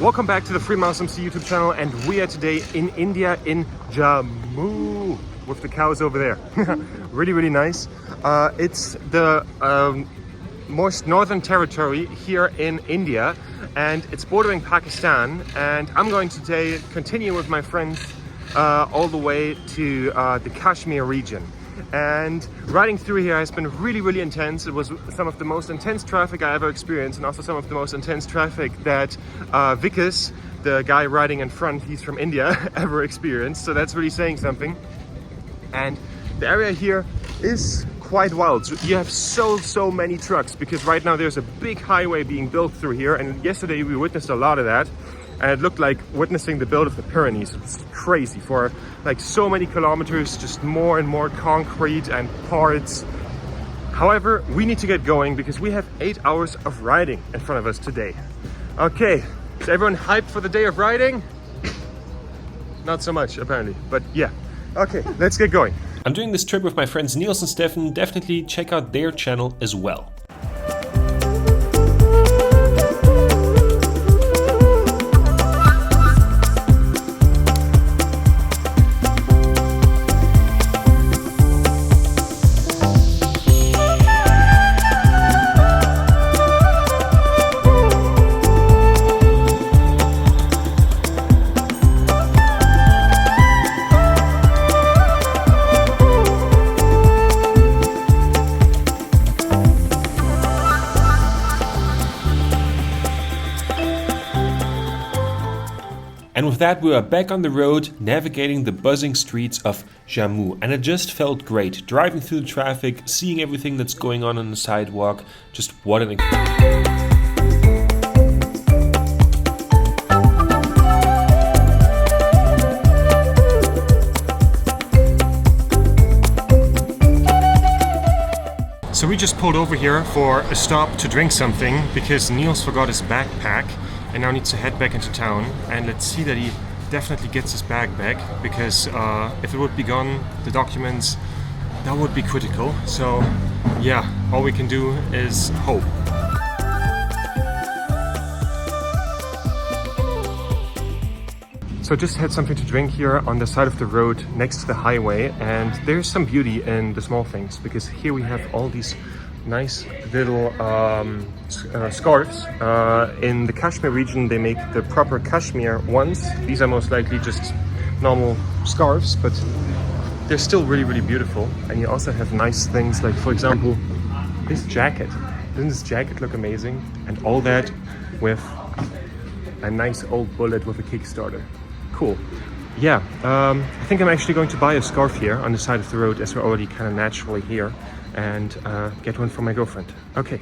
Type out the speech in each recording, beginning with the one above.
Welcome back to the Free Miles MC YouTube channel, and we are today in India, in Jammu, with the cows over there. Really nice. It's the most northern territory here in India, and it's bordering Pakistan, and I'm going to today continue with my friends all the way to the Kashmir region. And riding through here has been really intense. It was some of the most intense traffic I ever experienced, and also some of the most intense traffic that Vikas, the guy riding in front, he's from India, ever experienced. So that's really saying something. And the area here is quite wild. So you have so many trucks, because right now there's a big highway being built through here, and yesterday we witnessed a lot of that. And it looked like witnessing the build of the Pyrenees. It's crazy. For like so many kilometers, just more and more concrete and parts. However, we need to get going because we have 8 hours of riding in front of us today. Okay, is everyone hyped for the day of riding? Not so much, apparently, but yeah. Okay, let's get going. I'm doing this trip with my friends Niels and Steffen. Definitely check out their channel as well. And with that, we are back on the road, navigating the buzzing streets of Jammu. And it just felt great. Driving through the traffic, seeing everything that's going on the sidewalk. Just what an So we just pulled over here for a stop to drink something because Niels forgot his backpack and now needs to head back into town. And let's see that he definitely gets his bag back, because if it would be gone, the documents, that would be critical. So yeah, all we can do is hope. So just had something to drink here on the side of the road next to the highway, and there's some beauty in the small things, because here we have all these nice little scarves. In the Kashmir region they make the proper Kashmir ones. These are most likely just normal scarves, but they're still really beautiful. And you also have nice things like, for example, this jacket. Doesn't this jacket look amazing? And all that with a nice old bullet with a Kickstarter. Cool. Yeah, I think I'm actually going to buy a scarf here on the side of the road, as we're already kind of naturally here, and get one for my girlfriend. Okay.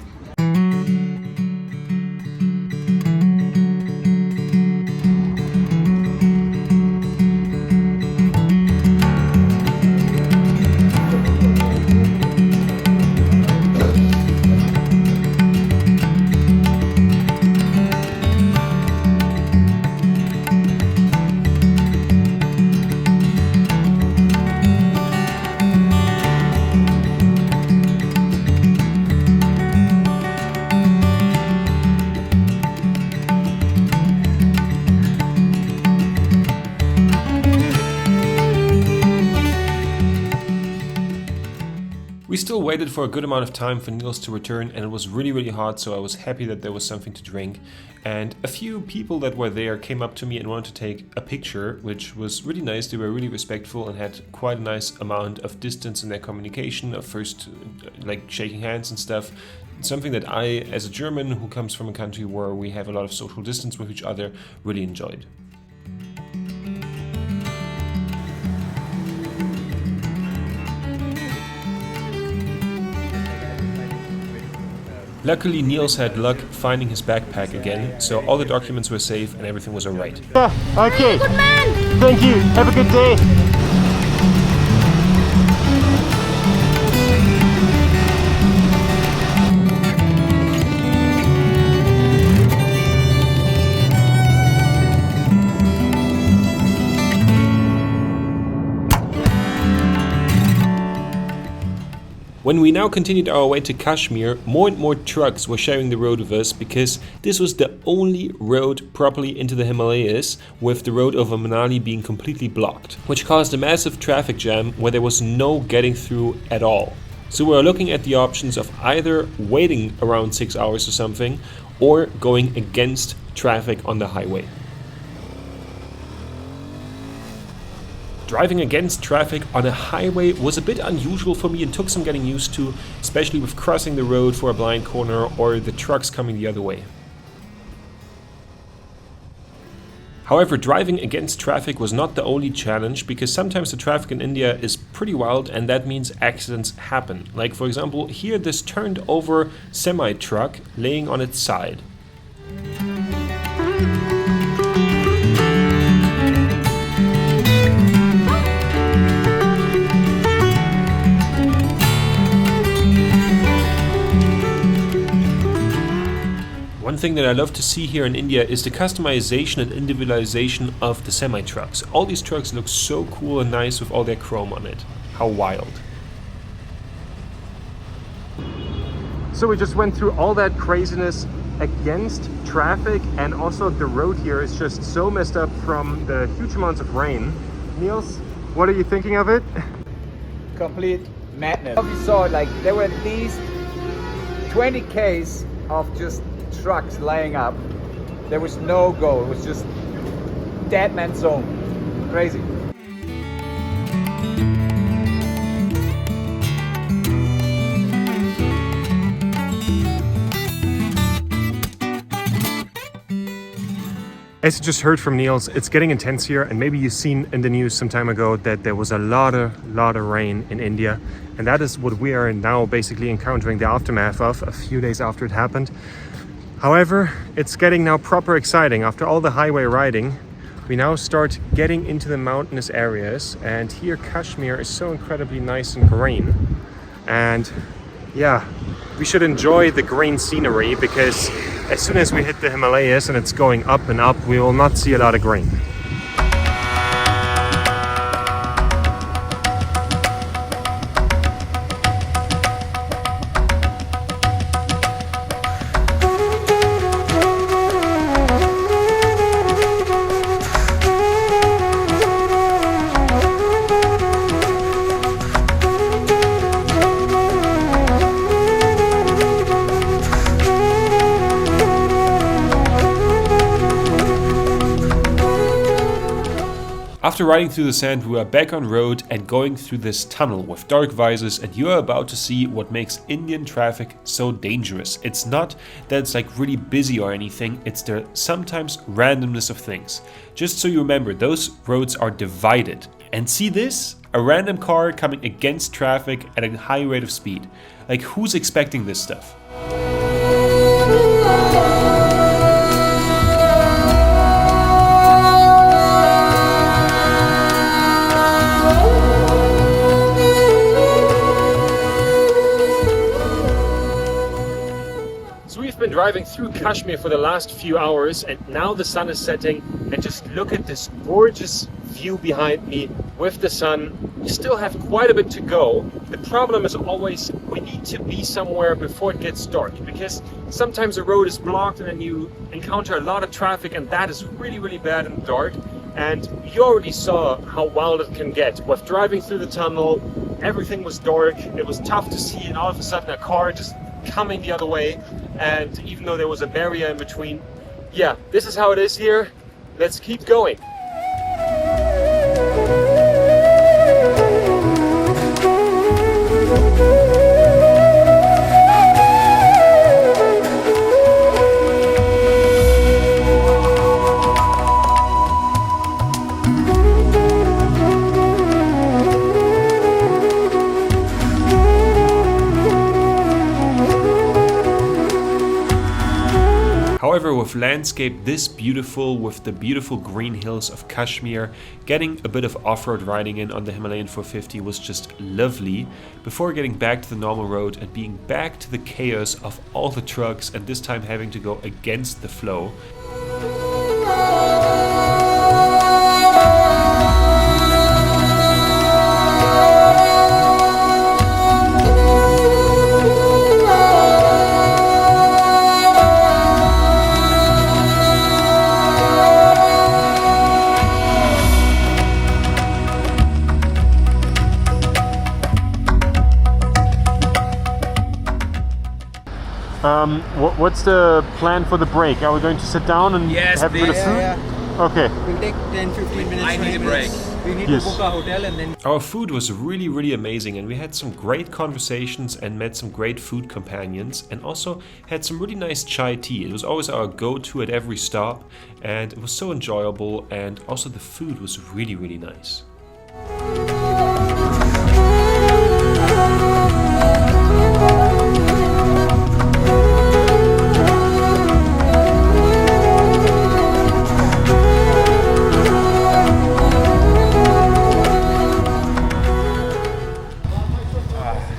We still waited for a good amount of time for Niels to return, and it was really hot, so I was happy that there was something to drink. And a few people that were there came up to me and wanted to take a picture, which was really nice. They were really respectful and had quite a nice amount of distance in their communication, of first like shaking hands and stuff. Something that I, as a German who comes from a country where we have a lot of social distance with each other, really enjoyed. Luckily, Niels had luck finding his backpack again, so all the documents were safe and everything was alright. Yeah, okay. Good man. Thank you. Have a good day. When we now continued our way to Kashmir, more and more trucks were sharing the road with us because this was the only road properly into the Himalayas, with the road over Manali being completely blocked, which caused a massive traffic jam where there was no getting through at all. So we were looking at the options of either waiting around 6 hours or something, or going against traffic on the highway. Driving against traffic on a highway was a bit unusual for me and took some getting used to, especially with crossing the road for a blind corner or the trucks coming the other way. However, driving against traffic was not the only challenge, because sometimes the traffic in India is pretty wild and that means accidents happen. Like for example, here this turned over semi-truck laying on its side. One thing that I love to see here in India is the customization and individualization of the semi-trucks. All these trucks look so cool and nice with all their chrome on it. How wild. So we just went through all that craziness against traffic, and also the road here is just so messed up from the huge amounts of rain. Niels, what are you thinking of it? Complete madness. We saw like there were at least 20 Ks of just trucks laying up. There was no go. It was just dead man zone. Crazy. As you just heard from Niels, it's getting intense here, and maybe you've seen in the news some time ago that there was a lot of rain in India, and that is what we are now basically encountering the aftermath of a few days after it happened. However, it's getting now proper exciting. After all the highway riding, we now start getting into the mountainous areas, and here Kashmir is so incredibly nice and green. And yeah, we should enjoy the green scenery, because as soon as we hit the Himalayas and it's going up and up, we will not see a lot of green. After riding through the sand, we are back on road and going through this tunnel with dark visors, and you are about to see what makes Indian traffic so dangerous. It's not that it's like really busy or anything, it's the sometimes randomness of things. Just so you remember, those roads are divided. And see this? A random car coming against traffic at a high rate of speed. Like, who's expecting this stuff? Been driving through Kashmir for the last few hours, and now the sun is setting, and just look at this gorgeous view behind me with the sun. We still have quite a bit to go. The problem is always we need to be somewhere before it gets dark, because sometimes the road is blocked and then you encounter a lot of traffic, and that is really bad in the dark. And you already saw how wild it can get. With driving through the tunnel, everything was dark, it was tough to see, and all of a sudden a car just coming the other way, and even though there was a barrier in between, yeah, this is how it is here. Let's keep going. However, with landscape this beautiful, with the beautiful green hills of Kashmir, getting a bit of off-road riding in on the Himalayan 450 was just lovely, before getting back to the normal road and being back to the chaos of all the trucks, and this time having to go against the flow. What's the plan for the break? Are we going to sit down and Yes, have a bit of please. food? Yeah. Okay. We'll take 10-15 minutes. I need a 20 break. minutes. We need Yes. to book a hotel and then Our food was really, really amazing, and we had some great conversations and met some great food companions, and also had some really nice chai tea. It was always our go-to at every stop, and it was so enjoyable, and also the food was really, really nice.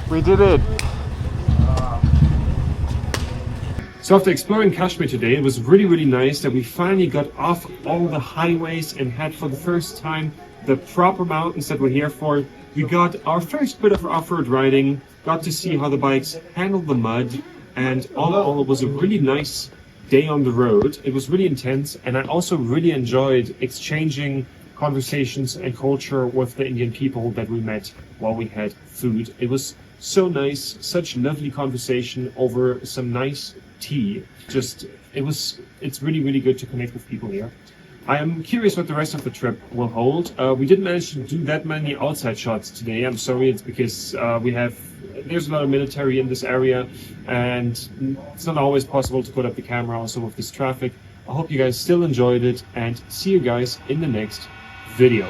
We did it! So after exploring Kashmir today, it was really, really nice that we finally got off all the highways and had for the first time the proper mountains that we're here for. We got our first bit of off-road riding, got to see how the bikes handle the mud, and all in all, it was a really nice day on the road. It was really intense, and I also really enjoyed exchanging conversations and culture with the Indian people that we met while we had food. It was so nice, such lovely conversation over some nice tea. It's really, really good to connect with people here. I am curious what the rest of the trip will hold. We didn't manage to do that many outside shots today. I'm sorry, it's because there's a lot of military in this area, and it's not always possible to put up the camera also with this traffic. I hope you guys still enjoyed it, and see you guys in the next video.